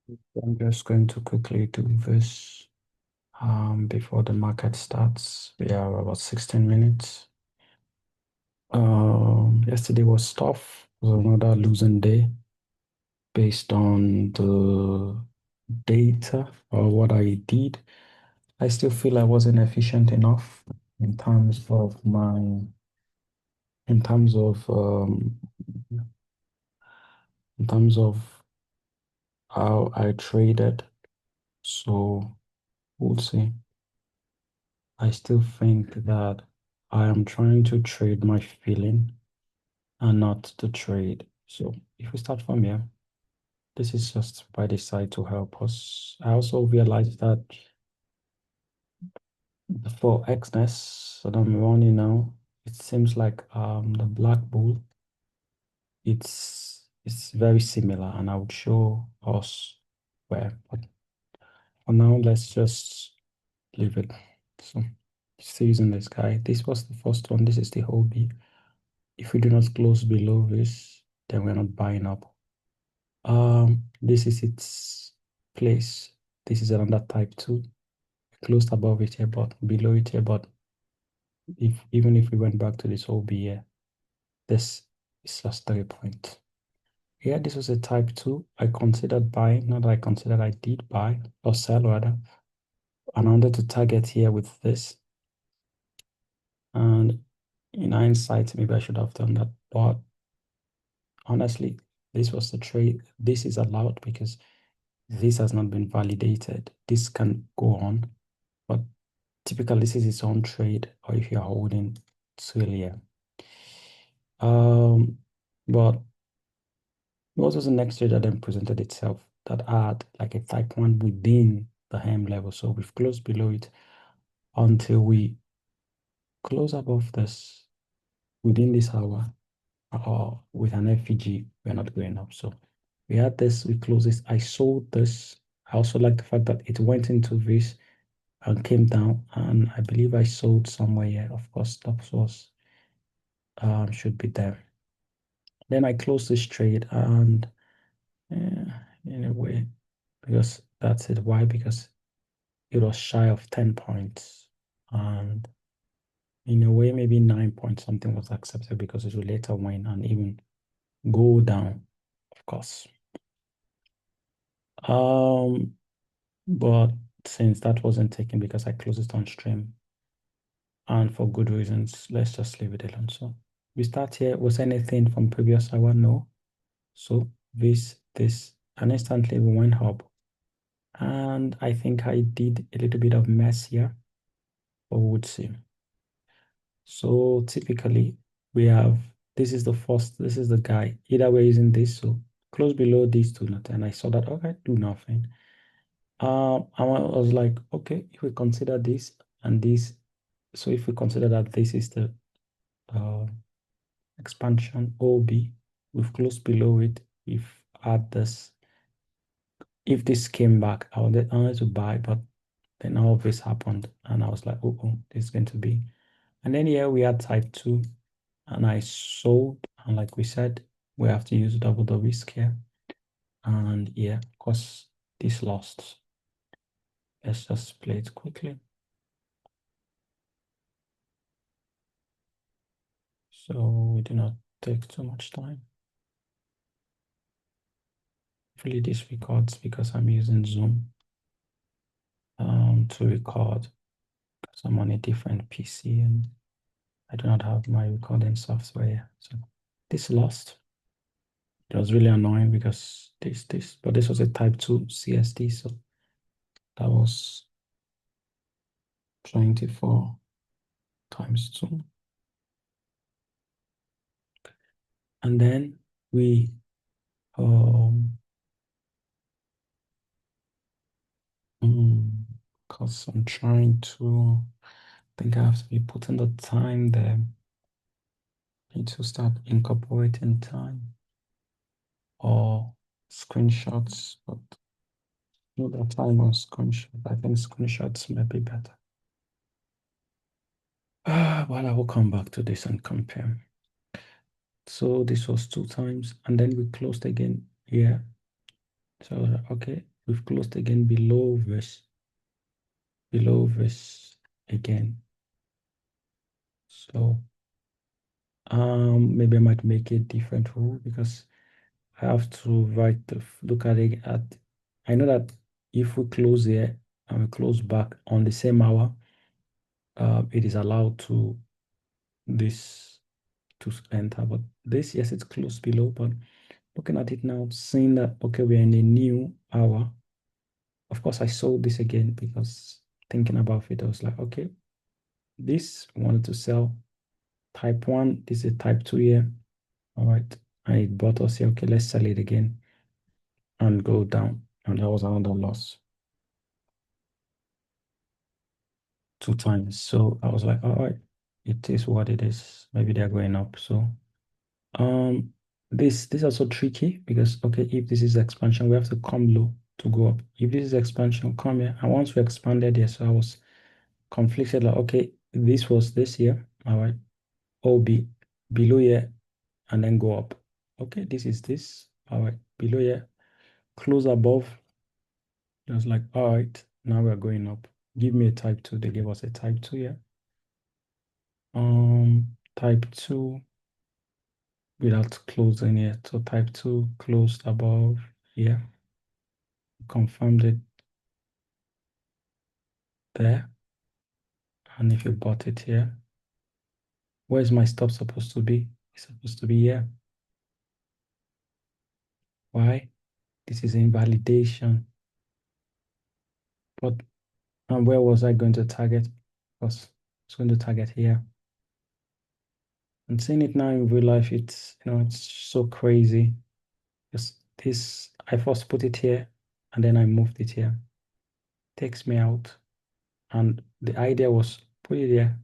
I'm just going to quickly do this before the market starts. We have about 16 minutes. Yesterday was tough. It was another losing day based on the data or what I did. I still feel I wasn't efficient enough in terms of in terms of in terms of how I traded. So we'll see. I still think that I am trying to trade my feeling and not to trade. So if we start from here, this is just by the side to help us. I also realized that for Xness that I'm running now, it seems like the Black Bull, it's very similar, and I would show us where. But for now, let's just leave it. So still using this guy. This was the first one. This is the whole B. If we do not close below this, then we're not buying up. This is its place. This is another type 2. Closed above it here, but below it here. But if even if we went back to this whole B here, this is just 3 points. Here, this was a type 2. I considered buying, not that I considered, I did buy or sell rather. And I wanted to target here with this. And in hindsight, maybe I should have done that. But honestly, this was the trade. This is allowed because this has not been validated. This can go on, but typically this is its own trade, or if you're holding till here. But what was the next trade that then presented itself that had like a type 1 within the hem level? So we've closed below it until we close above this within this hour, or with an FEG, we're not going up. So we had this, we closed this. I sold this. I also like the fact that it went into this and came down, and I believe I sold somewhere here. Of course, stop source should be there. Then I closed this trade, and in a way, because that's it. Why? Because it was shy of 10 points, and in a way, maybe 9 points something was accepted because it will later win and even go down, of course. But since that wasn't taken because I closed it on stream, and for good reasons, let's just leave it alone. So we start here. Was anything from previous hour? No. So this, and instantly we went up. And I think I did a little bit of mess here, but we would see. So typically we have, this is the first, this is the guy. Either we're using this, so close below these two, nothing. And I saw that, okay, do nothing. I was like, okay, if we consider this and this, so if we consider that this is the uh, expansion OB, we've closed below it, we've had this. If this came back, I wanted to buy, but then all of this happened, and I was like, oh, this is going to be. And then here we had type 2, and I sold, and like we said, we have to use double the risk here. And yeah, of course, this lost. Let's just play it quickly. So we do not take too much time. Hopefully this records because I'm using Zoom to record because I'm on a different PC and I do not have my recording software. So this lost. It was really annoying because but this was a type 2 CSD, so that was 24 times 2. And then we because I'm trying to think I have to be putting the time there. Need to start incorporating time or screenshots, but no, that time on screenshot. I think screenshots may be better. Well, I will come back to this and compare. So this was 2 times, and then we closed again here. So okay, We've closed again below this again. So maybe I might make a different rule because I have to look at it at, I know that if we close here and we close back on the same hour, it is allowed to this to enter. But this, yes, it's closed below, but looking at it now, seeing that, okay, we're in a new hour. Of course, I sold this again because thinking about it, I was like, okay, this wanted to sell type 1, this is type 2 here. All right. And it bought us here. Okay, let's sell it again and go down. And that was another loss 2 times. So I was like, all right, it is what it is. Maybe they're going up. So um this is also tricky because okay, if this is expansion, we have to come low to go up. If this is expansion, come here. And once we expanded here, so I was conflicted like, okay, this was this here. All right. Or be below here and then go up. Okay, this is this. All right, below here, close above. Just like, all right, now we're going up. Give me a type 2. They gave us a type 2 here. Type 2 without closing it. So type 2 closed above here. Confirmed it there. And if you bought it here, where's my stop supposed to be? It's supposed to be here. Why? This is invalidation. But and where was I going to target? Because I was going to target here. And seeing it now in real life, it's it's so crazy. Because this, I first put it here and then I moved it here. Takes me out. And the idea was put it here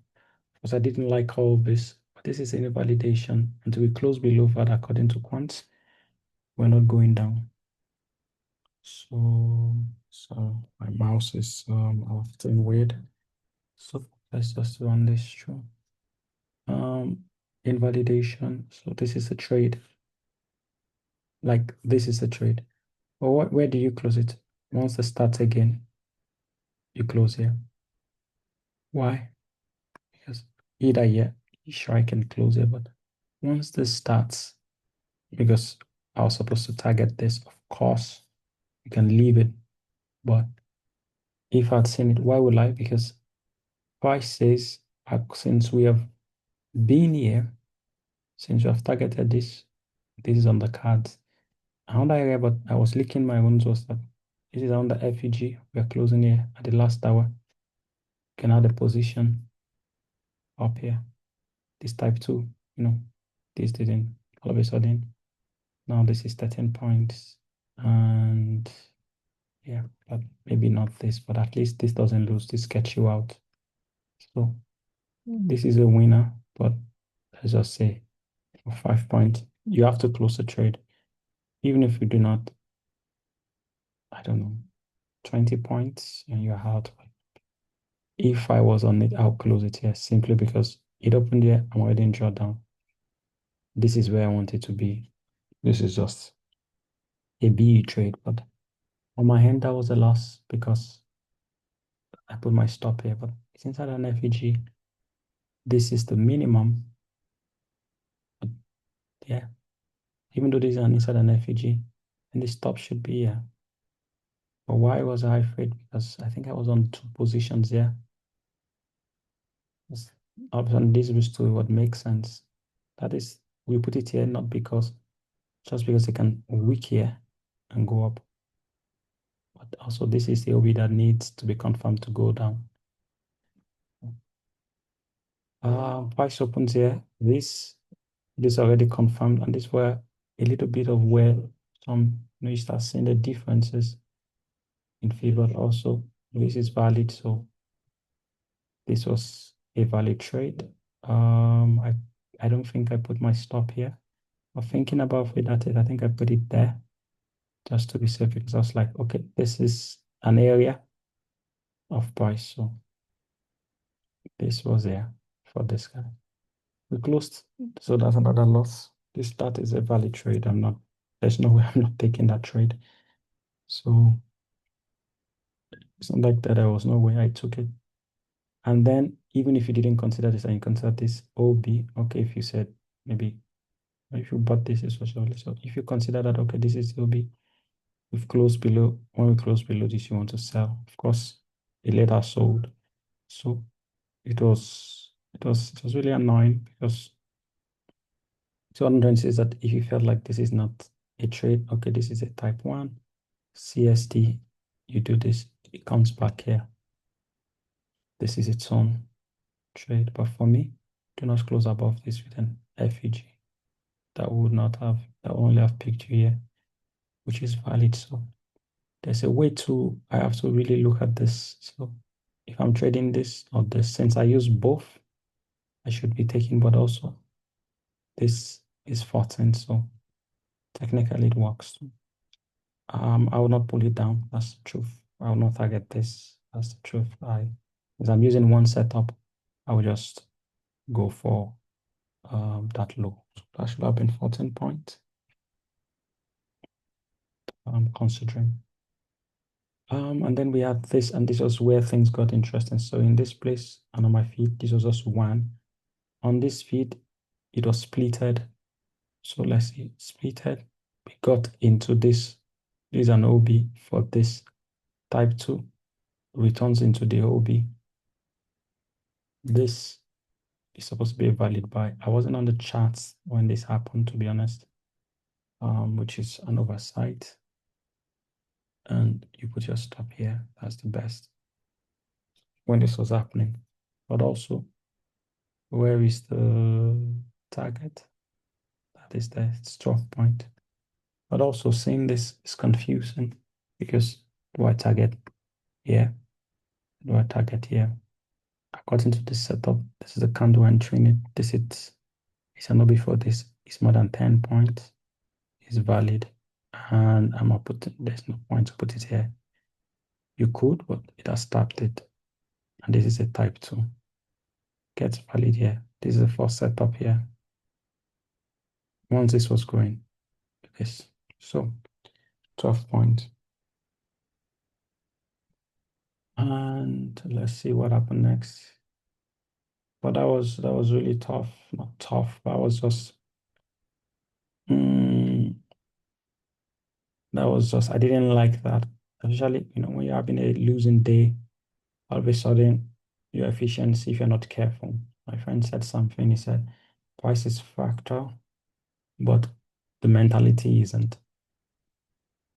because I didn't like all this. But this is an invalidation. Until we close below that according to quants, we're not going down. So my mouse is often weird. So let's just run this through. Invalidation. So this is a trade. Like this is a trade. Well, where do you close it? Once it starts again, you close here. Why? Because either here, sure I can close it, but once this starts, because I was supposed to target this, of course, you can leave it. But if I'd seen it, why would I? Because price says, since we have been here, since we have targeted this is on the cards. Another area, but I was licking my wounds was that this is on the FEG. We are closing here at the last hour. You can add a position up here. This type 2, this didn't all of a sudden. Now this is 13 points. And yeah, but maybe not this, but at least this doesn't lose. This gets you out. So this is a winner, but let's just say for 5 points, you have to close the trade. Even if you do not, I don't know, 20 points and you're out. If I was on it, I'll close it here simply because it opened here. I'm already in drawdown. This is where I want it to be. This is just a BE trade, but on my hand, that was a loss because I put my stop here, but it's inside an FEG. This is the minimum. But yeah, even though this is inside an FEG, and the stop should be here. But why was I afraid? Because I think I was on 2 positions here. On this was to what makes sense. That is, we put it here not because just because it can wick here and go up. But also this is the OB that needs to be confirmed to go down. Price opens here. This already confirmed, and this were a little bit of where some you start seeing the differences in favor. Also, this is valid, so this was a valid trade. I don't think I put my stop here. But thinking about it, I think I put it there just to be safe because I was like, okay, this is an area of price, so this was there for this guy. We closed, so that's another loss. That is a valid trade. There's no way I'm not taking that trade. So It's not like that there was no way I took it. And then even if you didn't consider this and you consider this OB, okay, if you said maybe if you bought this especially, so if you consider that okay, this is OB, we've closed below, when we close below this, you want to sell. Of course, it later sold. So it was really annoying because so what I'm trying to say is that if you felt like this is not a trade, okay, this is a type 1, CST, you do this, it comes back here. This is its own trade. But for me, do not close above this with an FEG. That would not have, that only have picked you here, which is valid. So there's a way to, I have to really look at this. So if I'm trading this or this, since I use both, I should be taking, but also this is 14, so technically it works. I will not pull it down. That's the truth. I will not target this. That's the truth. As I'm using one setup, I will just go for that low. So that should have been 14 points. I'm considering. And then we had this, and this was where things got interesting. So in this place and on my feed, this was just one. On this feed, it was splitted. So let's see, splitted. We got into this. This is an OB for this type 2, returns into the OB. This is supposed to be a valid buy. I wasn't on the charts when this happened, to be honest, which is an oversight. And you put your stop here. That's the best when this was happening. But also, where is the target? That is the stop point. But also seeing this is confusing because do I target here? Do I target here? According to this setup, this is a candle entering it. This is an before this is more than 10 points. Is valid. And I'm not putting, there's no point to put it here. You could, but it has stopped it. And this is a type 2. Gets valid here. This is the first setup here. Once this was going, this. So 12 points. And let's see what happened next. But that was really tough. Not tough, but I was just I didn't like that. Especially, when you're having a losing day, all of a sudden your efficiency, if you're not careful. My friend said something, he said, price is factor, but the mentality isn't.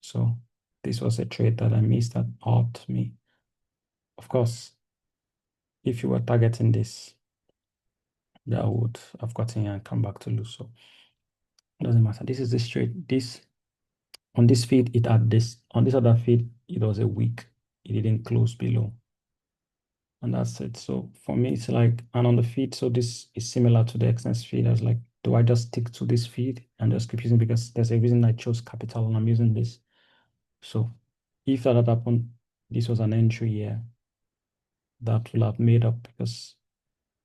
So this was a trade that I missed that hurt me. Of course, if you were targeting this, that would have gotten you and come back to lose. So it doesn't matter. This is the trade. This on this feed, it had this. On this other feed, it was a week. It didn't close below. And that's it. So for me, it's like, and on the feed, so this is similar to the Exness feed. I was like, do I just stick to this feed and just keep using, because there's a reason I chose Capital and I'm using this. So if that had happened, this was an entry here that will have made up, because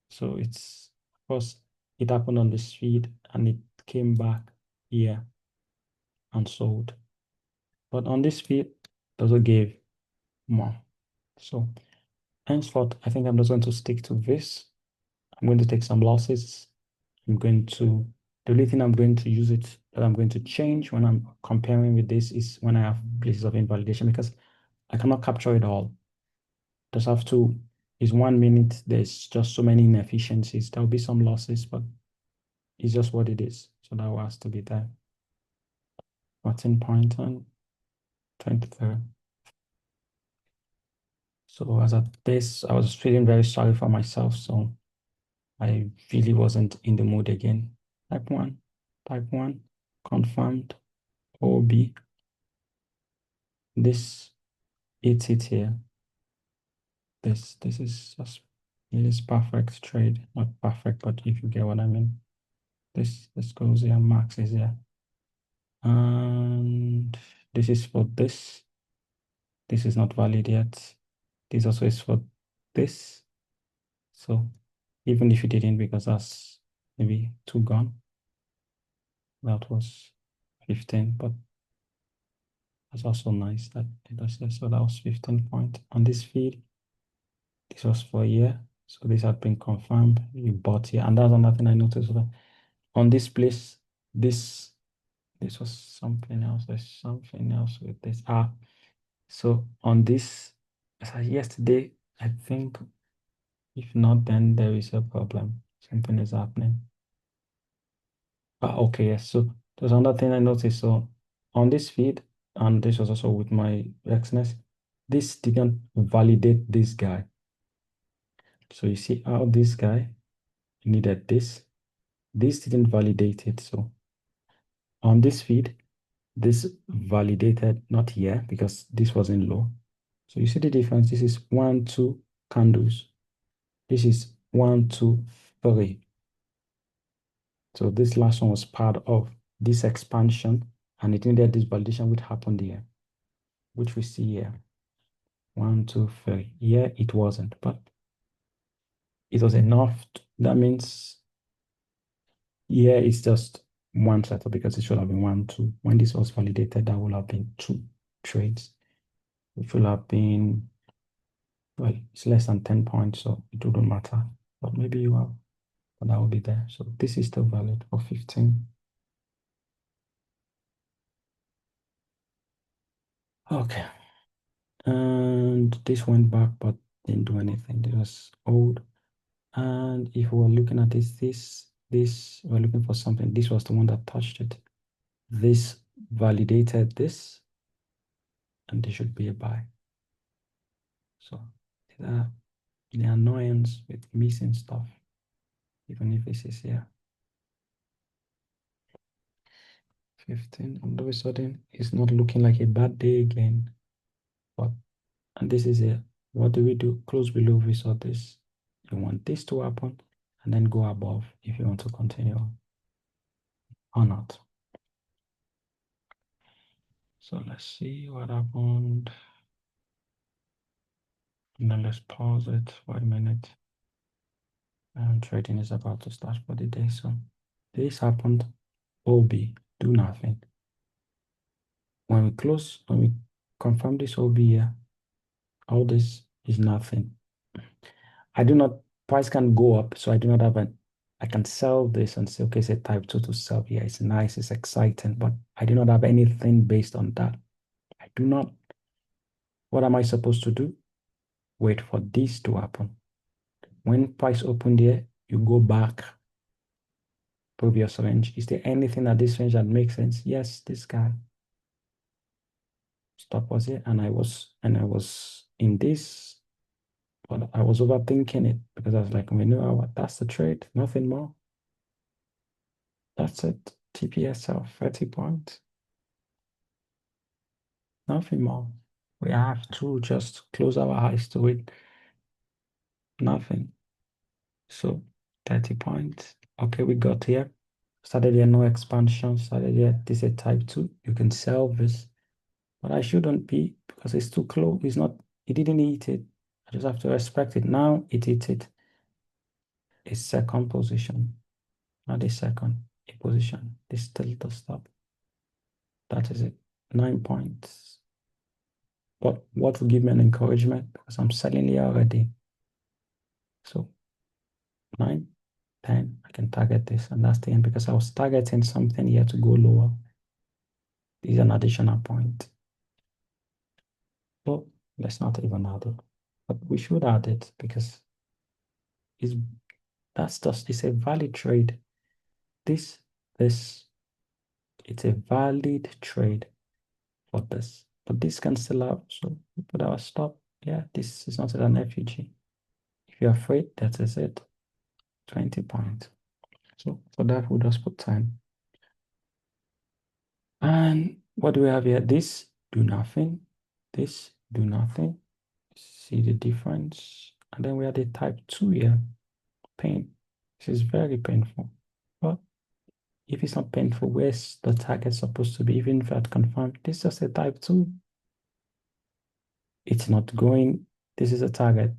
so it's, of course, it happened on this feed and it came back here and sold. But on this feed, it also gave more. So henceforth, I think I'm just going to stick to this. I'm going to take some losses. The only thing I'm going to use it, that I'm going to change when I'm comparing with this, is when I have places of invalidation, because I cannot capture it all. Just have to, is 1 minute, there's just so many inefficiencies. There'll be some losses, but it's just what it is. So that has to be there. 14 point and 23. So as at this, I was feeling very sorry for myself. So I really wasn't in the mood again. Type 1, confirmed, OB. This eats it here. This is just, it is perfect trade. Not perfect, but if you get what I mean. This goes here, max is here. And this is for this. This is not valid yet. This also is for this. So even if you didn't, because that's maybe 2 gone. That was 15, but That's also nice. So that was 15 points. On this feed, this was for a year. So this had been confirmed. You bought here. And that's another thing I noticed. On this place, this this was something else. There's something else with this. So on this, as yesterday, I think if not, then there is a problem. Something is happening. Okay, yes. So there's another thing I noticed. So on this feed, and this was also with my Exness, this didn't validate this guy. So you see how this guy needed this. This didn't validate it. So on this feed, this validated not here because this wasn't low. So you see the difference. This is 1, 2 candles. This is 1, 2, 3. So this last one was part of this expansion, and it needed this validation which happened here, which we see here. 1, 2, 3. Here it wasn't, but it was enough. That means here it's just one setup because it should have been 1, 2. When this was validated, that would have been 2 trades. It should have been, well, it's less than 10 points, so it wouldn't matter. But maybe you have, but that will be there. So this is still valid for 15. Okay. And this went back, but didn't do anything. It was old. And if we were looking at this, we're looking for something. This was the one that touched it. This validated this, and this should be a buy. So the annoyance with missing stuff, even if this is here. 15, and all of a sudden, it's not looking like a bad day again. But, and this is it. What do we do? Close below, we saw this. You want this to happen, and then go above if you want to continue or not. So let's see what happened. And then let's pause it for a minute. And trading is about to start for the day. So this happened. OB, do nothing. When we close, when we confirm this OB here, all this is nothing. I do not, price can go up, so I do not have I can sell this and say, okay, it's a type 2 to sell here. It's nice, it's exciting, but I do not have anything based on that. I do not. What am I supposed to do? Wait for this to happen. When price opened here, you go back previous range. Is there anything at this range that makes sense? Yes, this guy. Stop was here, and I was in this, but I was overthinking it because I was like, we know that's the trade, nothing more. That's it. TPSL 30 points. Nothing more. We have to just close our eyes to it. Nothing. So 30 points. Okay, we got here. Started here, no expansion. Started here. This is a type 2. You can sell this. But I shouldn't be because it's too close. It's not, it didn't eat it. I just have to respect it. Now it eats it. A second position, not a second, a position. This still the stop. That is it. 9 points. But what will give me an encouragement? Because I'm selling here already. So 9, 10, I can target this. And that's the end because I was targeting something here to go lower. This is an additional point. So let's not even add it. But we should add it because it's it's a valid trade. This, it's a valid trade for this. But this can still have, so we put our stop. Yeah, this is not an FUG. If you're afraid, that is it. 20 points. So for that, we'll just put 10. And what do we have here? This, do nothing. This, do nothing. See the difference? And then we have the type 2 here. Pain. This is very painful. But if it's not painful, where's the target supposed to be? Even if I had confirmed, this is just a type 2. It's not going, this is a target.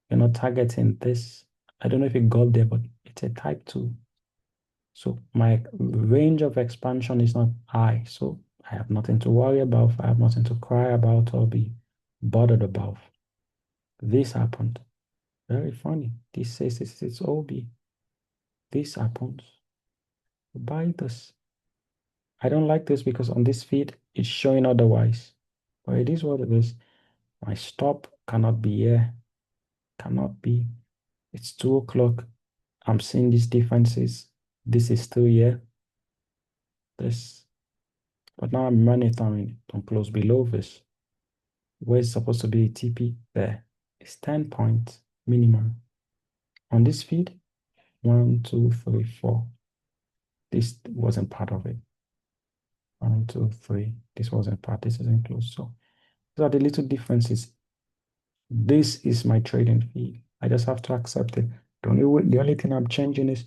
You're not targeting this. I don't know if it got there, but it's a type 2. So my range of expansion is not high. So I have nothing to worry about. I have nothing to cry about or be bothered about. This happened. Very funny. This says it's OB. This happens. Buy this. I don't like this because on this feed, it's showing otherwise. But it is what it is. My stop cannot be here. Cannot be. It's 2 o'clock. I'm seeing these differences. This is still here. This. But now I'm monitoring. Don't close below this. Where it's supposed to be a TP? There. It's 10 points minimum. On this feed, 1, 2, 3, 4. This wasn't part of it. 1, 2, 3. This wasn't part. This isn't close. So these are the little differences. This is my trading feed. I just have to accept it. The only thing I'm changing is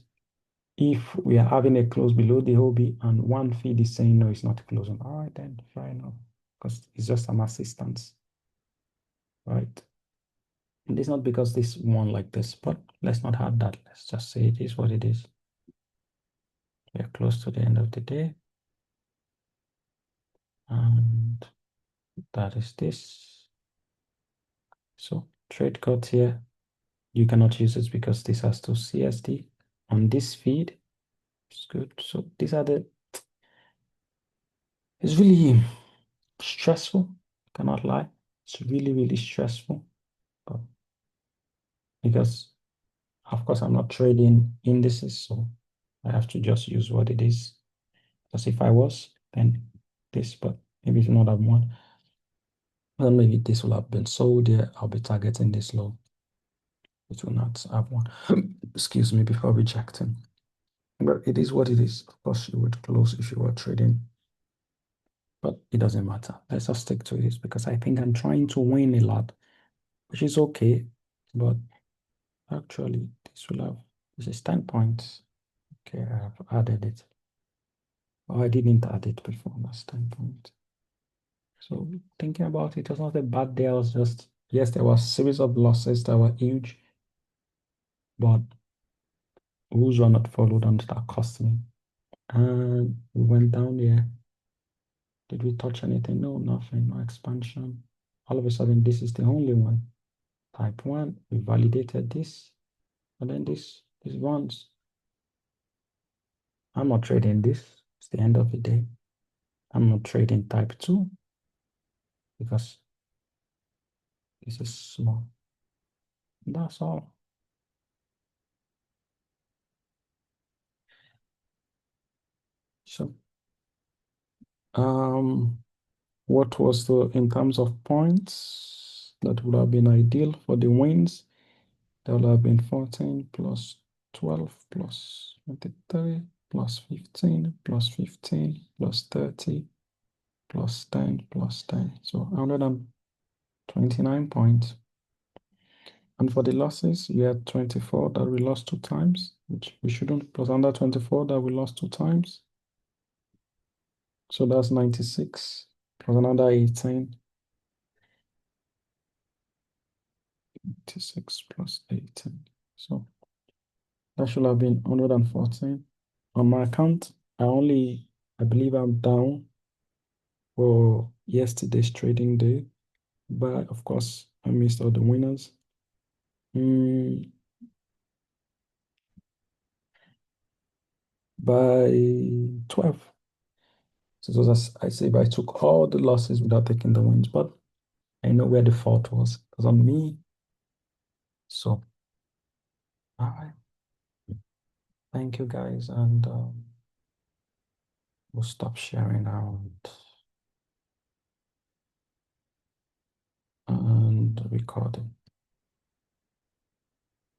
if we are having a close below the OB and one feed is saying no, it's not closing. All right, then fair enough. Because it's just an assistance. Right. And it's not because this one like this, but let's not have that. Let's just say it is what it is. We are close to the end of the day. And that is this. So trade got here. You cannot use this because this has to CSD. On this feed, it's good. So these are the, it's really stressful, cannot lie. It's really, really stressful. But because of course I'm not trading indices, so I have to just use what it is. Because if I was, then this, but maybe it's not that one. Well, maybe this will have been sold here. I'll be targeting this low. It will not have one. Excuse me, before rejecting. But it is what it is. Of course, you would close if you were trading, but it doesn't matter. Let's just stick to this because I think I'm trying to win a lot, which is okay. But actually, this is 10 points. Okay, I have added it. Oh, I didn't add it before. That's 10 points. So thinking about it, it was not a bad day. I was just, yes, there was a series of losses that were huge, but rules were not followed and that cost me. And we went down here. Did we touch anything? No, nothing, no expansion. All of a sudden, this is the only one. Type 1, we validated this, and then this runs. I'm not trading this. It's the end of the day. I'm not trading type 2 because this is small. That's all. So, what was the, in terms of points, that would have been ideal for the wins. That would have been 14 plus 12 plus 23 plus 15 plus 15 plus 30 plus 10 plus 10. So 129 points. And for the losses, we had 24 that we lost 2 times, which we shouldn't, plus under 24 that we lost 2 times. So that's 96 plus another 18. 96 plus 18. So that should have been 114. On my account, I believe I'm down for yesterday's trading day. But of course, I missed all the winners. By 12. So it was I say if I took all the losses without taking the wins, but I know where the fault was. It was on me. So, all right. Thank you guys, and we'll stop sharing and recording.